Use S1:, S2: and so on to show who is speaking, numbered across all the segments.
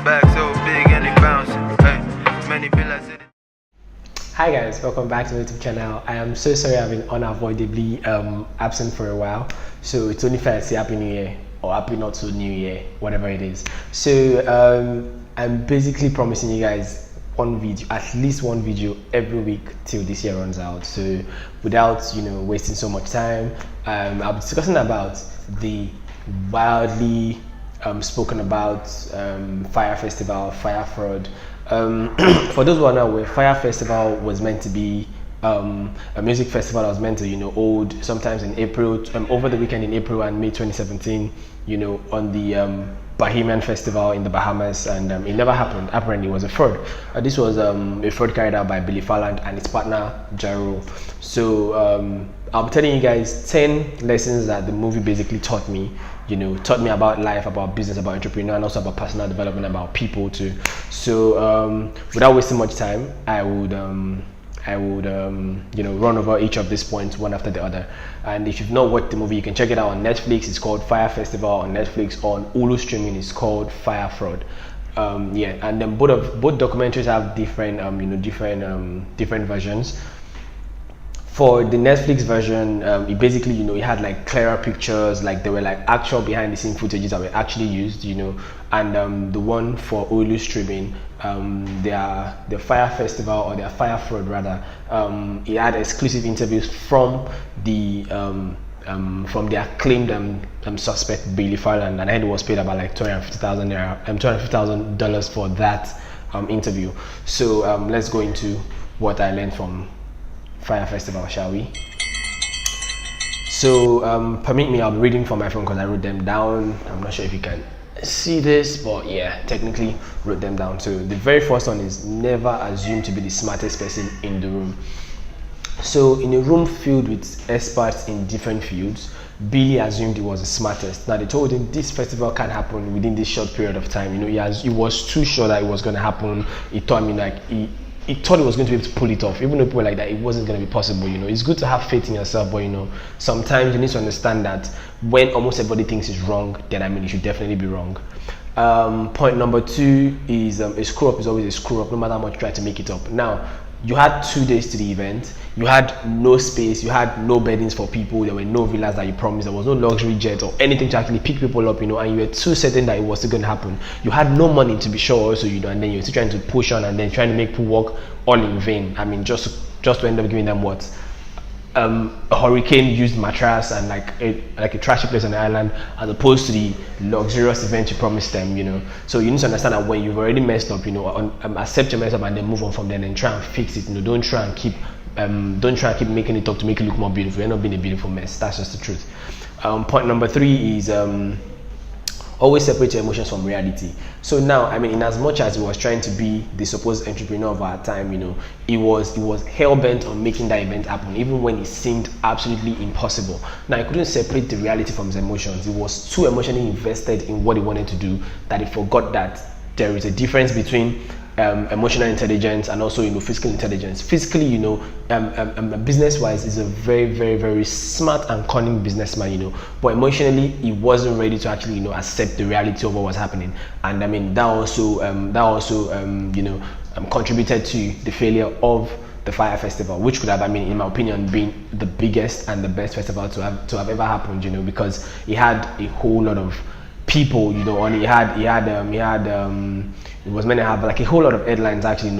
S1: back so big and they bouncing. Hey, many pillars in it.
S2: Hi guys, welcome back to the YouTube channel. I am so sorry I've been unavoidably absent for a while. So it's only fair to say Happy New Year or Happy Not So New Year, whatever it is. So I'm basically promising you guys one video, at least one video every week till this year runs out. So without wasting so much time, I'll be discussing about the wildly spoken about Fyre Festival, Fyre fraud. For those who are not aware, Fyre Festival was meant to be a music festival that was meant to hold sometimes in April, over the weekend in April and May 2017, on the Bahamian Festival in the Bahamas, and it never happened. Apparently it was a fraud. This was a fraud carried out by Billy Farland and his partner Jaro. So I'll be telling you guys 10 lessons that the movie basically taught me. Taught me about life, about business, about entrepreneur, and also about personal development, about people too. So without wasting much time, I would run over each of these points one after the other. And if you've not watched the movie, you can check it out on Netflix. It's called Fyre Festival on Netflix. On Hulu streaming, it's called Fyre Fraud. Yeah, and then both documentaries have different different versions. For the Netflix version, it basically, it had like clearer pictures, like there were like actual behind the scene footages that were actually used, and the one for Hulu streaming, the Fyre Festival, or their Fyre Fraud rather, it had exclusive interviews from the acclaimed suspect Billy Farland, and I heard it was paid about like $250,000 for that interview. So let's go into what I learned from Fyre Festival, shall we? So permit me, I'll be reading from my phone because I wrote them down. I'm not sure if you can see this, but yeah, technically wrote them down. So the very first one is never assume to be the smartest person in the room. So in a room filled with experts in different fields, Billy assumed he was the smartest. Now they told him this festival can't happen within this short period of time. He was too sure that it was going to happen. He thought he thought he was going to be able to pull it off, even though people were like that it wasn't going to be possible. It's good to have faith in yourself, but sometimes you need to understand that when almost everybody thinks it's wrong, then you should definitely be wrong. Point number 2 is a screw up is always a screw up, no matter how much you try to make it up. Now, you had 2 days to the event. You had no space, you had no beddings for people, there were no villas that you promised, there was no luxury jet or anything to actually pick people up, and you were too certain that it was still going to happen. You had no money to be sure also, and then you're still trying to push on and then trying to make people work all in vain. Just to end up giving them what? A hurricane used mattress and like a trashy place on the island, as opposed to the luxurious event you promised them. So you need to understand that when you've already messed up, accept your mess up and then move on from there and try and fix it. Don't try and keep making it up to make it look more beautiful. You're not being a beautiful mess. That's just the truth. Point number 3 is always separate your emotions from reality. So now, in as much as he was trying to be the supposed entrepreneur of our time, he was hell-bent on making that event happen, even when it seemed absolutely impossible. Now, he couldn't separate the reality from his emotions. He was too emotionally invested in what he wanted to do that he forgot that there is a difference between emotional intelligence and also physical intelligence. Physically, business-wise, is a very, very, very smart and cunning businessman, but emotionally he wasn't ready to actually accept the reality of what was happening. And that also contributed to the failure of the Fyre Festival, which could have, in my opinion, been the biggest and the best festival to have ever happened, because it had a whole lot of people, and it was meant to have like a whole lot of headlines actually,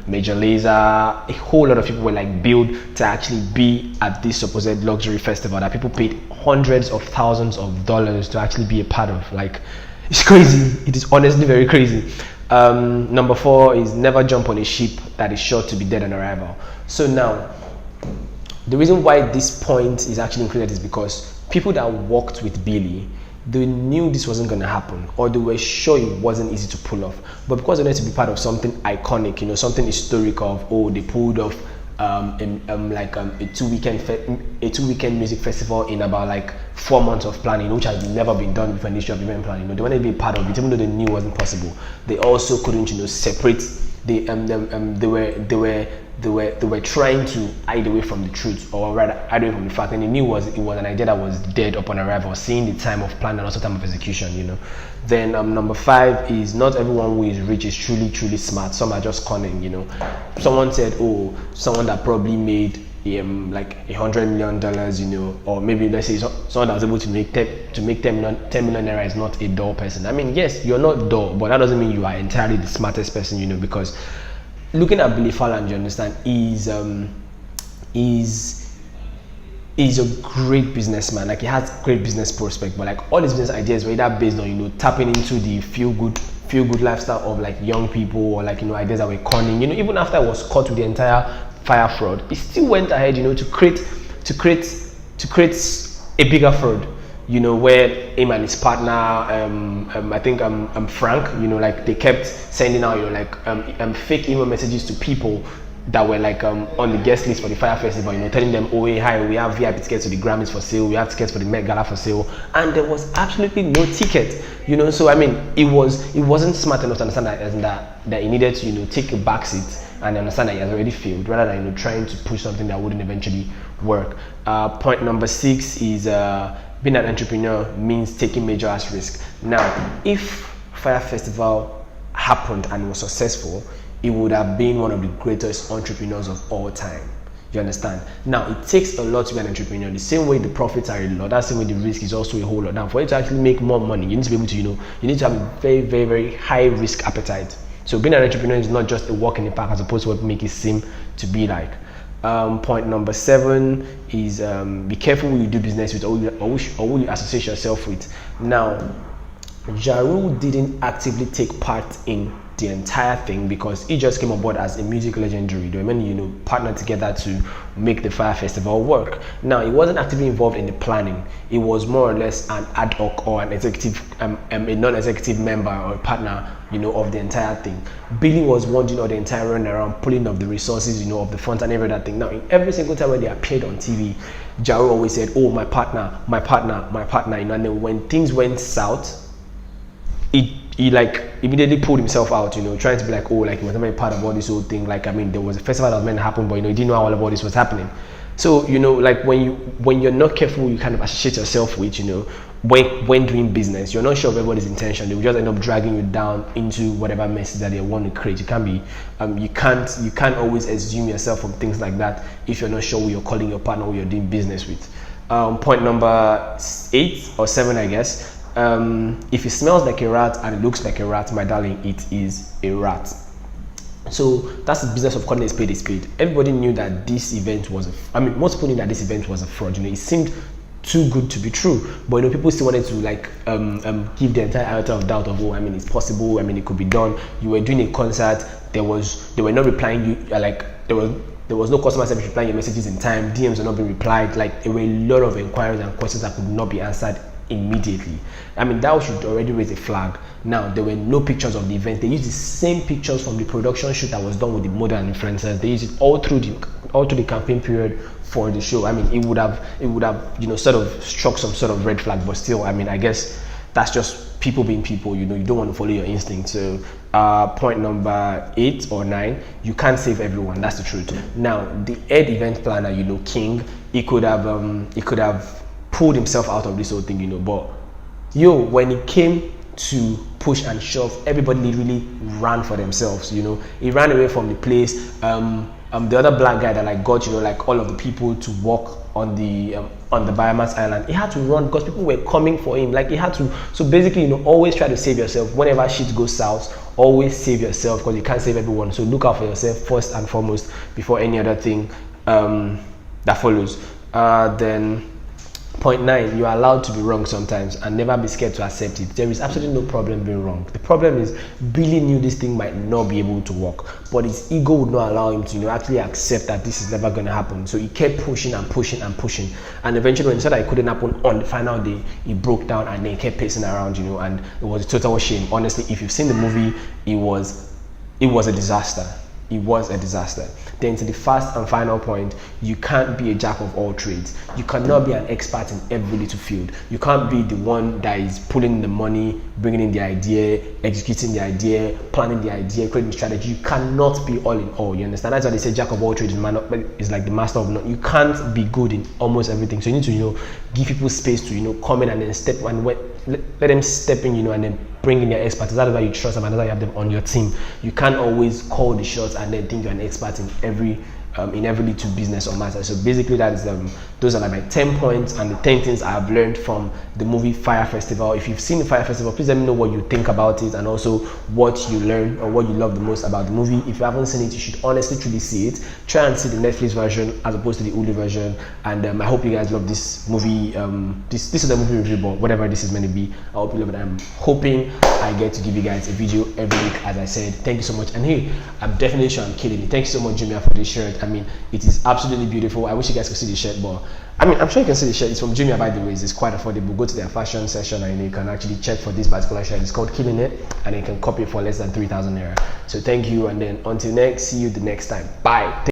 S2: Major Lazer, a whole lot of people were like billed to actually be at this supposed luxury festival that people paid hundreds of thousands of dollars to actually be a part of. Like, it's crazy. It is honestly very crazy. Number 4 is never jump on a ship that is sure to be dead on arrival. So now, the reason why this point is actually included is because people that worked with Billy, they knew this wasn't going to happen, or they were sure it wasn't easy to pull off, but because they wanted to be part of something iconic, something historic of, they pulled off a 2-weekend music festival in about like 4 months of planning, which has never been done before in the history of event planning. They wanted to be part of it, even though they knew it wasn't possible. They also couldn't separate they were trying to hide away from the truth, or rather hide away from the fact, and they knew it was an idea that was dead upon arrival, seeing the time of plan and also time of execution, Then number 5 is not everyone who is rich is truly smart. Some are just cunning, Someone said, oh, someone that probably made like $100 million, or maybe let's say someone that was able to make 10 million naira is not a dull person. I mean, yes, you're not dull, but that doesn't mean you are entirely the smartest person, because looking at Billy Fallon, you understand, is a great businessman. Like, he has great business prospect, but like all his business ideas were either based on tapping into the feel good lifestyle of like young people, or like ideas that were cunning. Even after I was caught with the entire Fyre fraud, he still went ahead to create a bigger fraud, where him and his partner, I think Frank, like they kept sending out fake email messages to people that were like on the guest list for the Fyre festival, telling them, oh hey, hi, we have VIP tickets to the Grammys for sale, we have tickets for the Met Gala for sale, and there was absolutely no ticket, so I mean, it wasn't smart enough to understand that he needed to take a back seat and understand that he has already failed, rather than trying to push something that wouldn't eventually work. Point number 6 is being an entrepreneur means taking major ass risk. Now, if Fyre Festival happened and was successful, it would have been one of the greatest entrepreneurs of all time. You understand? Now, it takes a lot to be an entrepreneur. The same way the profits are a lot, that's the same way the risk is also a whole lot. Now, for you to actually make more money, you need to be able to, you need to have a very, very, very high risk appetite. So being an entrepreneur is not just a walk in the park, as opposed to what make it seem to be like. Point number 7 is be careful who you do business with, or who you associate yourself with. Now, Ja Rule didn't actively take part in the entire thing because he just came on board as a music legendary. They were partnered together to make the Fyre Festival work. Now, he wasn't actively involved in the planning. It was more or less an ad hoc or an executive, a non-executive member or partner, of the entire thing. Billy was one doing all the entire run around, pulling up the resources, of the funds and every other thing. Now, in every single time when they appeared on TV, Ja Rule always said, "Oh, my partner," and then when things went south, he like immediately pulled himself out, trying to be like, oh, like he was not a part of all this whole thing. Like, I mean, there was a festival that was meant to happen, but he didn't know how all of all this was happening. So, like when you're not careful, you kind of associate yourself with, when doing business, you're not sure of everybody's intention. They will just end up dragging you down into whatever mess that they want to create. You can't be, you can't always assume yourself from things like that if you're not sure who you're calling your partner, who you're doing business with. Point number 8 or 7, I guess. If it smells like a rat and it looks like a rat, my darling, it is a rat. So that's the business of calling a spade a spade. Everybody knew that this event was most people knew that this event was a fraud. It seemed too good to be true, but people still wanted to like give the entire iota of doubt of, oh, it's possible, it could be done. You were doing a concert, they were not replying you, like there was no customer service replying your messages in time, DMs were not being replied, like there were a lot of inquiries and questions that could not be answered immediately. That should already raise a flag. Now, there were no pictures of the event. They used the same pictures from the production shoot that was done with the model and influencers. They used it all through the campaign period for the show. It would have sort of struck some sort of red flag, but still, I guess that's just people being people. You don't want to follow your instinct. So point number 8 or 9, you can't save everyone. That's the truth. Now, the head event planner, King, he could have pulled himself out of this whole thing, but when it came to push and shove, everybody literally ran for themselves. He ran away from the place. The other black guy that like got like all of the people to walk on the Bahamas Island, he had to run because people were coming for him. Like, he had to. So basically, always try to save yourself. Whenever shit goes south, always save yourself, because you can't save everyone. So look out for yourself first and foremost before any other thing that follows. Then point 9, you are allowed to be wrong sometimes, and never be scared to accept it. There is absolutely no problem being wrong. The problem is Billy knew this thing might not be able to work, but his ego would not allow him to actually accept that this is never going to happen. So he kept pushing and pushing and pushing, and eventually when he saw that it couldn't happen on the final day, he broke down and then he kept pacing around, and it was a total shame. Honestly, if you've seen the movie, it was a disaster. it was a disaster. Then to the first and final point, you can't be a jack of all trades. You cannot be an expert in every little field. You can't be the one that is pulling the money, bringing in the idea, executing the idea, planning the idea, creating strategy. You cannot be all in all. You understand? That's why they say jack of all trades is like the master of none. You can't be good in almost everything. So you need to, give people space to, come in and then step and let them step in, and then bring in their expertise. That's why you trust them and that's why you have them on your team. You can't always call the shots and then think you're an expert in every little business or matter. So basically that is those are like my 10 points and the 10 things I've learned from the movie Fyre Festival. If you've seen the Fyre Festival, please let me know what you think about it and also what you learned or what you love the most about the movie. If you haven't seen it, you should honestly truly see it. Try and see the Netflix version as opposed to the Hulu version, and I hope you guys love this movie. This is the movie review, but whatever this is meant to be, I hope you love it. I'm hoping I get to give you guys a video every week, as I said. Thank you so much, and hey, I'm definitely sure I'm killing it. Thank you so much, Jumia, for this shirt. I mean, it is absolutely beautiful. I wish you guys could see the shirt, but I mean, I'm sure you can see the shirt. It's from Jumia, by the way. It's quite affordable. Go to their fashion section and you can actually check for this particular shirt. It's called Killing It, and you can copy it for less than 3,000 naira. So thank you, and then until next, see you the next time. Bye.